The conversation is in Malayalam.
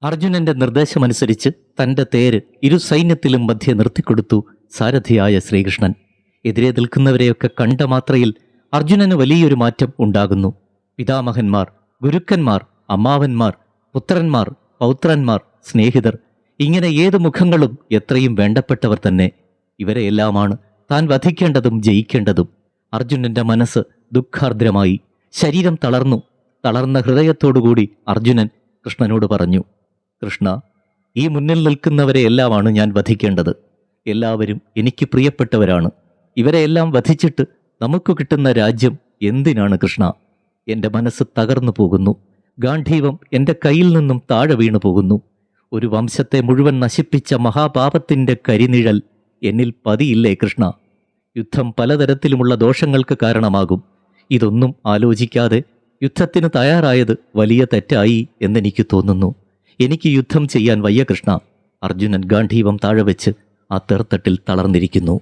അർജുനന്റെ നിർദ്ദേശമനുസരിച്ച് തന്റെ തേര് ഇരു സൈന്യത്തിലും മധ്യേ നിർത്തിക്കൊടുത്തു സാരഥിയായ ശ്രീകൃഷ്ണൻ. എതിരെ നിൽക്കുന്നവരെയൊക്കെ കണ്ട മാത്രയിൽ അർജുനന് വലിയൊരു മാറ്റം ഉണ്ടാകുന്നു. പിതാമഹന്മാർ, ഗുരുക്കന്മാർ, അമ്മാവന്മാർ, പുത്രന്മാർ, പൗത്രന്മാർ, സ്നേഹിതർ, ഇങ്ങനെ ഏത് മുഖങ്ങളും എത്രയും വേണ്ടപ്പെട്ടവർ തന്നെ. ഇവരെയെല്ലാമാണ് താൻ വധിക്കേണ്ടതും ജയിക്കേണ്ടതും. അർജുനന്റെ മനസ്സ് ദുഃഖാർദ്രമായി. ശരീരം തളർന്നു. തളർന്ന ഹൃദയത്തോടുകൂടി അർജുനൻ കൃഷ്ണനോട് പറഞ്ഞു, കൃഷ്ണ, ഈ മുന്നിൽ നിൽക്കുന്നവരെയെല്ലാമാണ് ഞാൻ വധിക്കേണ്ടത്. എല്ലാവരും എനിക്ക് പ്രിയപ്പെട്ടവരാണ്. ഇവരെയെല്ലാം വധിച്ചിട്ട് നമുക്ക് കിട്ടുന്ന രാജ്യം എന്തിനാണ് കൃഷ്ണ? എൻ്റെ മനസ്സ് തകർന്നു പോകുന്നു. ഗാന്ധീവം എൻ്റെ കയ്യിൽ നിന്നും താഴെ വീണു പോകുന്നു. ഒരു വംശത്തെ മുഴുവൻ നശിപ്പിച്ച മഹാപാപത്തിൻ്റെ കരിനിഴൽ എന്നിൽ പതിയില്ലേ കൃഷ്ണ? യുദ്ധം പലതരത്തിലുമുള്ള ദോഷങ്ങൾക്ക് കാരണമാകും. ഇതൊന്നും ആലോചിക്കാതെ യുദ്ധത്തിന് തയ്യാറായത് വലിയ തെറ്റായി എന്നെനിക്ക് തോന്നുന്നു. എനിക്ക് യുദ്ധം ചെയ്യാൻ വയ്യ കൃഷ്ണ. അർജുനൻ ഗാന്ധീവം താഴെ വെച്ച് ആ തേർത്തട്ടിൽ തളർന്നിരിക്കുന്നു.